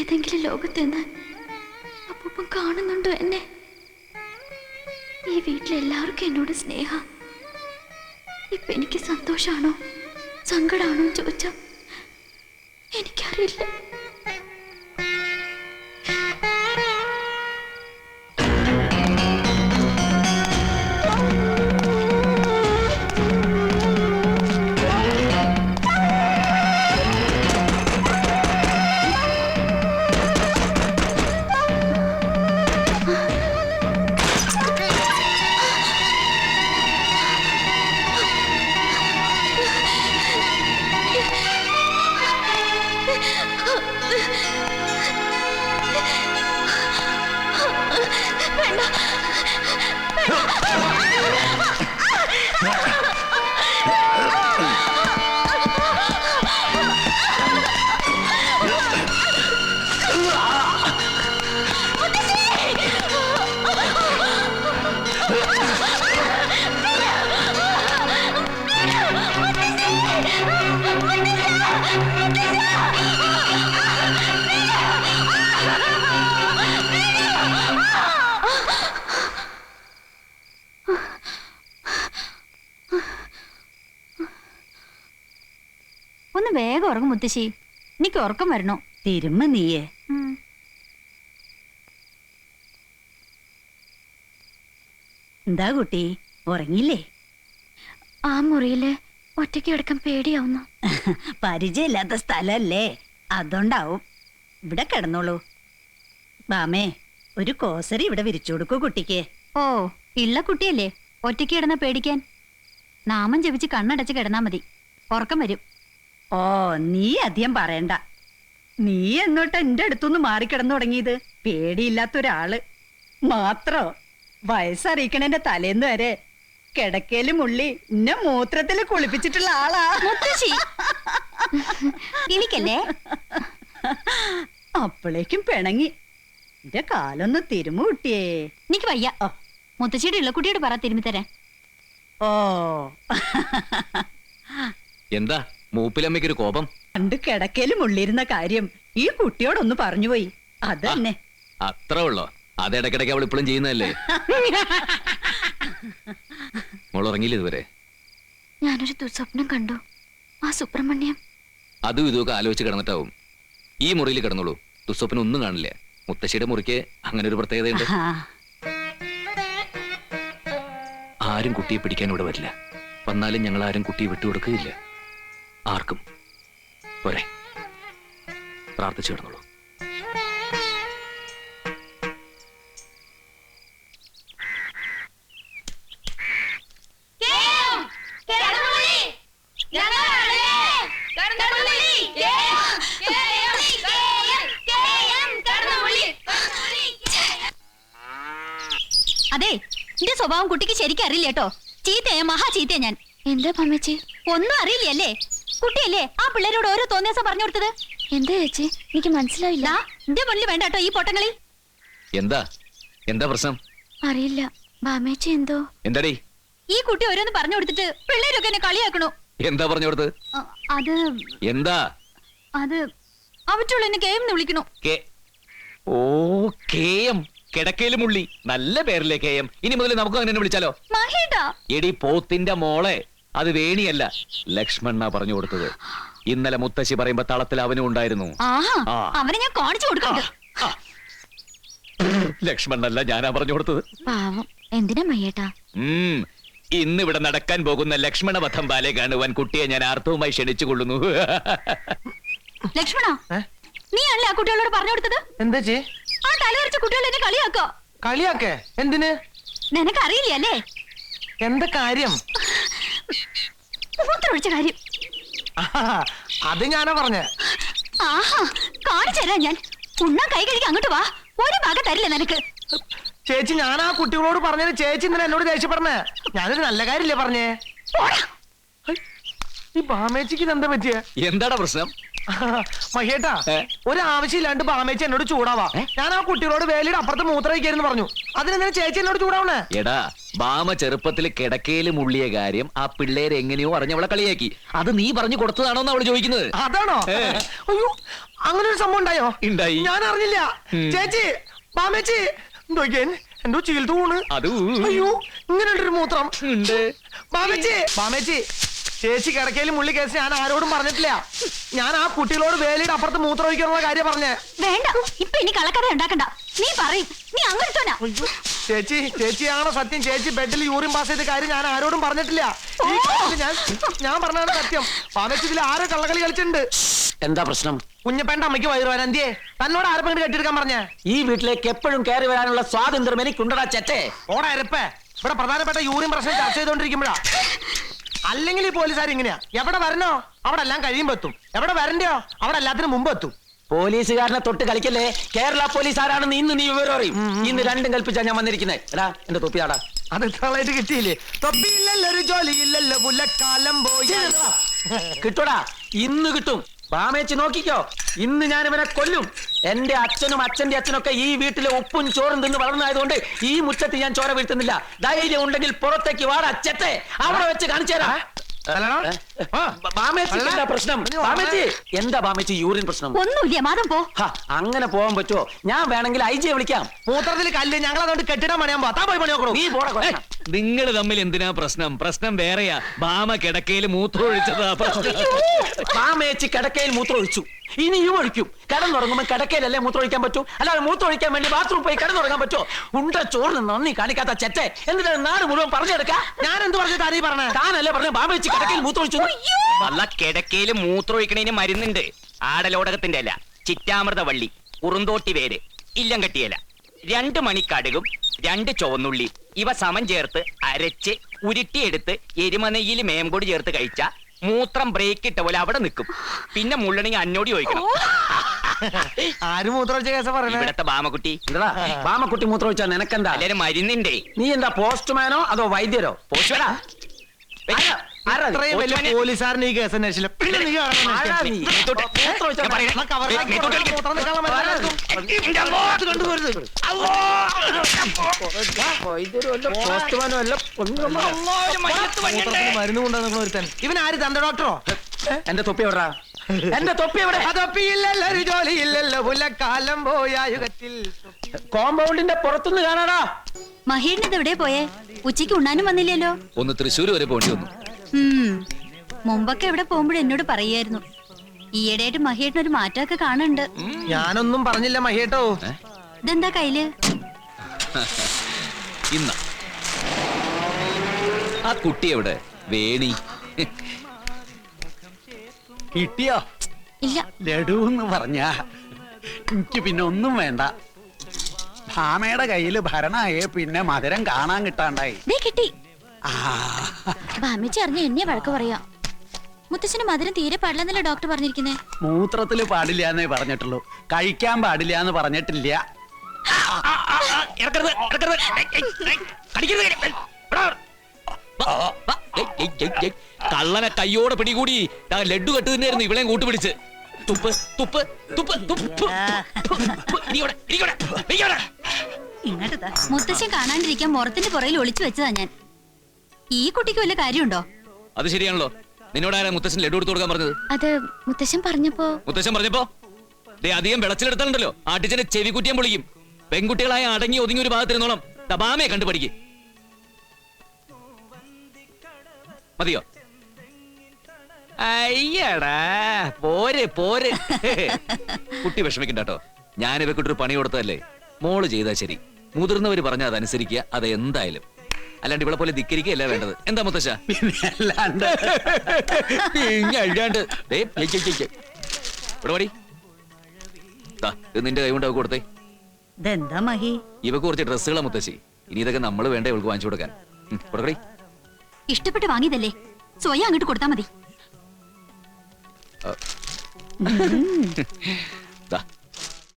ഏതെങ്കിലും ലോകത്തെന്ന് അപ്പൂപ്പൻ കാണുന്നുണ്ടോ എന്നെ? ഈ വീട്ടിലെല്ലാവർക്കും എന്നോട് സ്നേഹ. ഇപ്പൊ എനിക്ക് സന്തോഷാണോ സങ്കടാണോ ചോദിച്ചാ എനിക്കറിയില്ല. ഒന്ന് വേഗം ഉറങ്ങും മുത്തശ്ശി, എനിക്ക് ഉറക്കം വരണോ. തിരുമ്മ നീയേ. എന്താ കുട്ടി, ഉറങ്ങിയില്ലേ? ആ മുറിയില് ഒറ്റയ്ക്ക് കിടക്കാൻ പേടിയാവുന്നു. പരിചയമില്ലാത്ത സ്ഥലല്ലേ, അതുകൊണ്ടാവും. ഇവിടെ കിടന്നോളൂ. ബാമേ, ഒരു കോസരി ഇവിടെ വിരിച്ചു കൊടുക്കൂ കുട്ടിക്ക്. ഓ, ഇള്ള കുട്ടിയല്ലേ, ഒറ്റയ്ക്ക് കിടന്ന പേടിക്കാൻ. നാമം ജപിച്ച് കണ്ണടച്ച് കിടന്നാ മതി, ഉറക്കം വരും. ഓ, നീ അധികം പറയണ്ട. നീ എന്നോട്ട് എന്റെ അടുത്തുനിന്ന് മാറിക്കിടന്നു തുടങ്ങിയത്. പേടിയില്ലാത്ത ഒരാള് മാത്രോ വയസ്സറിയിക്കണേന്റെ തലേന്ന് വരെ കിടക്കയില് മുള്ളി എന്നെ മൂത്രത്തില് കുളിപ്പിച്ചിട്ടുള്ള ആളാ മുത്തശ്ശി. എനിക്കല്ലേ? അപ്പോഴേക്കും പിണങ്ങി. എന്റെ കാലൊന്ന് തിരുമു കുട്ടിയേ. എനിക്ക് വയ്യ. മുത്തശ്ശിയുടെ ഇള്ളക്കുട്ടിയോട് പറ തിരുമ്മി തരാൻ. ഓ, എന്താ മൂപ്പിലമ്മയ്ക്കൊരു കോപം? പണ്ട് കിടക്കയില് മുള്ളിരുന്ന കാര്യം ഈ കുട്ടിയോടൊന്ന് പറഞ്ഞുപോയി. അത് തന്നെ. അത്ര ഉള്ളോ? അത് ഇടയ്ക്കിടയ്ക്ക് അവൾ ഇപ്പോഴും ചെയ്യുന്നതല്ലേ? മോൾ ഉറങ്ങിയില്ല ഇതുവരെ? ഞാനൊരു ദുസ്വപ്നം കണ്ടു. ആ സുബ്രഹ്മണ്യം അതും ഇതൊക്കെ ആലോചിച്ച് കിടന്നിട്ടാവും. ഈ മുറിയിൽ കിടന്നോളൂ, ദുസ്വപ്നം ഒന്നും കാണില്ല. മുത്തശ്ശിയുടെ മുറിക്ക് അങ്ങനെ ഒരു പ്രത്യേകതയുണ്ട്. ആരും കുട്ടിയെ പിടിക്കാൻ ഇവിടെ വരില്ല. വന്നാലും ഞങ്ങൾ ആരും കുട്ടിയെ വിട്ടുകൊടുക്കുകയില്ല ആർക്കും. പോരെ, പ്രാർത്ഥിച്ചു കിടന്നോളൂ. അതെ, എന്റെ സ്വഭാവം കുട്ടിക്ക് ശരിക്കും അറിയില്ല കേട്ടോ. ചീത്തയാ, മഹാ ചീത്തയാ ഞാൻ. എന്താ പമ്മച്ചി? ഒന്നും അറിയില്ലല്ലേ? കുട്ടിയല്ലേ ആ പിള്ളേരോട് ഓരോ തോന്നിയാസം പറഞ്ഞു കൊടുത്തത്. എന്താ ചേച്ചി? എനിക്ക് മനസ്സിലായില്ല. എന്റെ പള്ളി വേണ്ട കേട്ടോ ഈ പൊട്ടങ്ങളി. എന്താ എന്താ പ്രശ്നം? അറിയില്ല, ബാമേച്ചി എന്തോ. എന്താടി? ഈ കുട്ടി ഓരോന്ന് പറഞ്ഞു കൊടുത്തിട്ട് പിള്ളേരൊക്കെ എന്നെ കളിയാക്കണു. എന്താ പറഞ്ഞു കൊടുത്ത്? അത് എന്താ? അത് അവറ്റുള്ള എന്നെ കേം വിളിക്കണു. ഓ, കേയം. കിടക്കയില് മുള്ളി. നല്ല പേരല്ലേ കേയം. ഇനി മുതൽ നമുക്ക് അങ്ങനെ വിളിച്ചാലോ? മഹേട്ടാ. എടി പോത്തിന്റെ മോളെ, അത് വേണിയല്ല, ലക്ഷ്മണ പറഞ്ഞു കൊടുത്തത്. ഇന്നലെ മുത്തശ്ശി പറയുമ്പോ തളത്തിൽ അവനും ഉണ്ടായിരുന്നു. അവനെ ഞാൻ കാണിച്ചു കൊടുക്കണ്ട. ലക്ഷ്മണല്ല, ഞാനാ പറഞ്ഞു കൊടുത്തത്. പാവം, എന്തിനാ മയ്യേട്ടാ? ഇന്ന് ഇവിടെ നടക്കാൻ പോകുന്ന ലക്ഷ്മണ വധം ബാലെ കാണുവാൻ കുട്ടിയെ ഞാൻ ആർത്തവുമായി ക്ഷണിച്ചു കൊള്ളുന്നു. ലക്ഷ്മണ, നീ അല്ലേ ആ കുട്ടികളോട് പറഞ്ഞു കൊടുത്തത്? എന്താ ചേ? ആ തലവരച്ച കുട്ടികൾ എന്നെ കളിയാക്കോ? കളിയാക്കേ? എന്തിന്? നിനക്കറിയില്ലേ അല്ലേ? എന്താ കാര്യം? മൂത്രമൊഴിച്ച കാര്യം. അത് ഞാനാ പറഞ്ഞേ. ആഹാ, കാണിച്ചു തരാം ഞാൻ. ഉണ്ണാൻ കൈ കഴുകി അങ്ങോട്ട് വാ. ഒരു ഭാഗം തരില്ല നിനക്ക്. ചേച്ചി, ഞാൻ ആ കുട്ടികളോട് പറഞ്ഞത് ചേച്ചി ഇന്നലെ എന്നോട് ദേഷ്യപ്പെടണേ. ഞാനൊരു നല്ല കാര്യമില്ലേ പറഞ്ഞേ. ഈ ബാമേച്ചിക്ക് എന്താ പറ്റിയ? എന്താടാ പ്രശ്നം? മഹേട്ടാ, ഒരാവശ്യമില്ലാണ്ട് ബാമേച്ചി എന്നോട് ചൂടാവാ. ഞാൻ ആ കുട്ടികളോട് വേലിയുടെ അപ്പുറത്ത് മൂത്രയിക്കായിരുന്നു പറഞ്ഞു. അതിനെന്താ ചേച്ചി എന്നോട് ചൂടാവണേ? എടാ, ബാമ ചെറുപ്പത്തിൽ കിടക്കയില് മുള്ളിയ കാര്യം ആ പിള്ളേരെ എങ്ങനെയോ അറിഞ്ഞവളെ കളിയാക്കി. അത് നീ പറഞ്ഞു കൊടുത്തതാണോന്ന് അവള് ചോദിക്കുന്നത്. അതാണോ? അയ്യോ, അങ്ങനെ ഒരു സംഭവം ഉണ്ടായോ? ഉണ്ടായോ ഉണ്ടായി. ഞാൻ അറിഞ്ഞില്ല. ചേച്ചി ബാമേച്ചി നോക്കിയൻ എന്തോ ചീൽത്ത് പോണ്. അത് അയ്യോ ഇങ്ങനെ ഒരു മൂത്രം ഉണ്ട്. ബാമേച്ചി ചേച്ചി കിടക്കയിൽ മുള്ളി കേസ് ഞാൻ ആരോടും പറഞ്ഞിട്ടില്ല. ഞാൻ ആ കുട്ടികളോട് വേലിയുടെ അപ്പുറത്ത് മൂത്രം ഒഴിക്കാനുള്ള കാര്യം പറഞ്ഞേ. വേണ്ട, ഇപ്പൊ ഇനി കള്ളക്കഥ ഉണ്ടാക്കണ്ട. നീ പറയും, നീ അങ്ങനത്തോനാ. ചേച്ചിയാണ് സത്യം. ചേച്ചി ബെഡിൽ യൂറിൻ പാസ് ചെയ്ത കാര്യം ഞാൻ ആരോടും പറഞ്ഞിട്ടില്ല. ഈ കാര്യത്തിൽ ഞാൻ പറഞ്ഞാണ് സത്യം. ബാമേച്ചി ഇതിൽ ആരോ കള്ളക്കളി കളിച്ചിട്ടുണ്ട്. എന്താ പ്രശ്നം? കുഞ്ഞപ്പേണ്ട അമ്മയ്ക്ക് വയറുവാൻ എന്തിയെ തന്നോട് ആരെ കെട്ടിയെടുക്കാൻ പറഞ്ഞേ? ഈ വീട്ടിലേക്ക് എപ്പോഴും കയറി വരാനുള്ള സ്വാതന്ത്ര്യം എനിക്കുണ്ടടാ ചെറ്റേ. ഓടാ എരപ്പേ, ഇവിടെ പ്രധാനപ്പെട്ട യൂറിൻ പ്രശ്നം ചർച്ച ചെയ്തോണ്ടിരിക്കുമ്പോഴാ. അല്ലെങ്കിൽ ഈ പോലീസുകാർ ഇങ്ങനെയാ, എവിടെ വരണോ അവിടെ എല്ലാം കഴിയുമ്പോ എത്തും, എവിടെ വരണ്ടയോ അവിടെ എല്ലാത്തിനും മുമ്പ് എത്തും. പോലീസുകാരനെ തൊട്ട് കളിക്കല്ലേ. കേരള പോലീസ് ആരാണെന്ന് ഇന്ന് നീ വിവരം അറിയും. ഇന്ന് രണ്ടും കൽപ്പിച്ചാ ഞാൻ വന്നിരിക്കുന്നത്. എടാ എന്റെ തൊപ്പിയാടാ. അത് ഇത്രളായിട്ട് കിട്ടിയില്ലേ? തൊപ്പിയില്ലല്ലോ ഒരു ജോലിയില്ലല്ലോ പുലക്കാലം പോയി. കിട്ടൂടാ, ഇന്ന് കിട്ടും. ബാമേച്ച് നോക്കിക്കോ, ഇന്ന് ഞാൻ ഇവനെ കൊല്ലും. എന്റെ അച്ഛനും അച്ഛന്റെ അച്ഛനൊക്കെ ഈ വീട്ടിലെ ഉപ്പും ചോറും തിന്ന് വളർന്നതായതുകൊണ്ട് ഈ മുറ്റത്ത് ഞാൻ ചോര വീഴ്ത്തുന്നില്ല. ധൈര്യം ഉണ്ടെങ്കിൽ പുറത്തേക്ക് വാടാ ചെറ്റേ, അവിടെ വെച്ച് കാണിച്ചു തരാം. എന്താ പ്രശ്നം? ബാമേച്ചി എന്താ ബാമേച്ചി യൂറിൻ പ്രശ്നം? ഒന്നുമില്ല, മാതം പോ. അങ്ങനെ പോകാൻ പറ്റുമോ? ഞാൻ വേണമെങ്കിൽ ഐജിയെ വിളിക്കാം. മൂത്രത്തിൽ കല്ല് ഞങ്ങൾ അതുകൊണ്ട് കെട്ടിടാൻ പണിയാൻ പോയി പണി നോക്കണോ? നീ പോടാ. നിങ്ങൾ തമ്മിൽ എന്തിനാ പ്രശ്നം? പ്രശ്നം വേറെയാ. ബാമ കിടക്കയിൽ മൂത്രം ഒഴിച്ചതാ പ്രശ്നം. ബാമേച്ചി കിടക്കയിൽ മൂത്രം ഒഴിച്ചു, ഇനിയും ഒഴിക്കും. കിടന്നുറങ്ങുമ്പോൾ കിടക്കയിലല്ലേ മൂത്രം ഒഴിക്കാൻ പറ്റൂ, അല്ലാതെ മൂത്രം ഒഴിക്കാൻ വേണ്ടി ബാത്റൂം പോയി കിടന്നുറങ്ങാൻ പറ്റുമോ? ഉണ്ട ചോറിന് നന്ദി കാണിക്കാത്ത ചെറ്റെ എന്നിട്ട് നാട് മുഴുവൻ പറഞ്ഞെടുക്കാം. ഞാൻ എന്ത് പറഞ്ഞു താരീ പറഞ്ഞ? താനല്ലേ പറഞ്ഞ ബാമേച്ചി കിടക്കയിൽ മൂത്രം ഒഴിച്ചു? അല്ല, കിടക്കയിൽ മൂത്രം ഒഴിക്കണേന് മരുന്നുണ്ട്. ആടലോടകത്തിന്റെ അല്ല, ചിറ്റാമൃത വള്ളി, കുറുന്തോട്ടി വേര്, ഇല്ലം കെട്ടിയല, 2 മണിക്കടുകും 2 ചുവന്നുള്ളി ഇവ സമം ചേർത്ത് അരച്ച് ഉരുട്ടിയെടുത്ത് എരുമനെയ്യിൽ മേമ്പൊടി ചേർത്ത് കഴിച്ച മൂത്രം ബ്രേക്ക് ഇട്ട പോലെ അവിടെ നിൽക്കും. പിന്നെ മുള്ളണെങ്കിൽ അന്നോടി ചോദിക്കണം. ആരും മൂത്രം ഒഴിച്ച കേസ പറഞ്ഞ? ഇവിടത്തെ ബാമക്കുട്ടി. ബാമക്കുട്ടി മൂത്രം ഒഴിച്ചാ നിനക്കെന്താ? എല്ലാരും മരുന്നുണ്ടേ. നീ എന്താ പോസ്റ്റ്മാനോ അതോ വൈദ്യരോ? പോഷടാ. ഇത്രയും വലിയ പോലീസുകാരന് ഈ കേസ് അന്വേഷിച്ചില്ല. പിന്നെ നീ മരുന്ന് കൊണ്ടുവന്ന ഒരുത്തൻ. ഇവൻ ആര്? തന്റെ ഡോക്ടറോ? എന്റെ തൊപ്പി എവിടാ? എന്റെ തൊപ്പി എവിടെ? തൊപ്പിയില്ലല്ലോ ഒരു ജോലിയില്ലല്ലോ പുലക്കാലം പോയ യുഗത്തിൽ. കോമ്പൗണ്ടിന്റെ പുറത്തുനിന്ന് കാണാടാ. മഹേഷിന്റെ എവിടെ പോയേ? ഉച്ചയ്ക്ക് ഉണ്ണാനും വന്നില്ലല്ലോ. ഒന്ന് തൃശ്ശൂർ വരെ പോണ്ടി വന്നു. മുമ്പൊക്കെ എവിടെ പോകുമ്പോഴും എന്നോട് പറയായിരുന്നു. ഈയിടെയായിട്ട് മഹേഷിനൊരു മാറ്റമൊക്കെ കാണുന്നുണ്ട്. ഞാനൊന്നും പറഞ്ഞില്ല മഹേട്ടോ. ഇതെന്താ കയ്യില്? ഇന്ന ആ കുട്ടി എവിടെ? വേണി കിട്ടിയോ? ഇല്ല. ലഡു എന്ന് പറഞ്ഞ എനിക്ക് പിന്നെ ഒന്നും വേണ്ട. ഭാമയുടെ കയ്യില് ഭരണായേ പിന്നെ മധുരം കാണാൻ കിട്ടാണ്ടായി. ദേ കിട്ടി. ആ, ബാമേച്ചി അറിഞ്ഞ എന്നെ വഴക്ക് പറയാ. മുത്തശ്ശന് മധുരം തീരെ പാടില്ലെന്നല്ലേ ഡോക്ടർ പറഞ്ഞിരിക്കുന്നേ? മൂത്രത്തില് പാടില്ല എന്നേ പറഞ്ഞിട്ടുള്ളൂ, കഴിക്കാൻ പാടില്ല എന്ന് പറഞ്ഞിട്ടില്ല. കള്ളനെ കയ്യോടെ പിടികൂടി ലഡ്ഡു കെട്ടു തന്നെയായിരുന്നു ഇവളെയും കൂട്ടുപിടിച്ച്. തുപ്പ് തുപ്പ് തുപ്പ് തുപ്പ്. മുത്തശ്ശൻ കാണാണ്ടിരിക്കാൻ മുറത്തിന്റെ പുറയിൽ ഒളിച്ചു വെച്ചതാ ഞാൻ. ഈ കുട്ടിക്ക് വല്ല കാര്യമുണ്ടോ? അത് ശരിയാണല്ലോ. നിന്നോടാരാ മുത്തശ്ശൻ ലഡ്ഡു എടുത്തു കൊടുക്കാൻ പറഞ്ഞത്? അത് മുത്തശ്ശൻ പറഞ്ഞപ്പോ. മുത്തശ്ശൻ പറഞ്ഞപ്പോ അധികം വിളച്ചിലെടുത്താലുണ്ടല്ലോ ആട്ടിച്ചന്റെ ചെവി കുറ്റിയാൻ പൊളിക്കും. പെൺകുട്ടികളായ അടങ്ങി ഒതുങ്ങി ഒരു ഭാഗത്തിരുന്നോളം തബാമയെ കണ്ടുപഠിക്ക്. മതിയോ? അയ്യടാ പോര് പോര്. കുട്ടി വിഷമിക്കണ്ടോ. ഞാൻ ഇവക്കിട്ടൊരു പണി കൊടുത്തതല്ലേ. മോള് ചെയ്താ ശരി. മുതിർന്നവര് പറഞ്ഞാൽ അതനുസരിക്കുക. അത് എന്തായാലും. അല്ലാണ്ട് ഇവിടെ പോലെ ധിക്കരിക്കുകയല്ല വേണ്ടത്. എന്താ മുത്തശ്ശ? അല്ലാണ്ട് അല്ലാണ്ട് ഇവിടെ പടി. ഇത് നിന്റെ കൈ കൊണ്ട് അവക്ക് കൊടുത്തേ. ഇതെന്താ മഹി? ഇവക്ക് കുറച്ച് ഡ്രസ്സുകളാ മുത്തശ്ശി. ഇനി ഇതൊക്കെ നമ്മൾ വേണ്ട ഇവൾക്ക് വാങ്ങിച്ചു കൊടുക്കാൻ. കൊടുക്കടി. ഇഷ്ടപ്പെട്ട് വാങ്ങിയതല്ലേ, സ്വയം അങ്ങോട്ട് കൊടുത്താ മതി.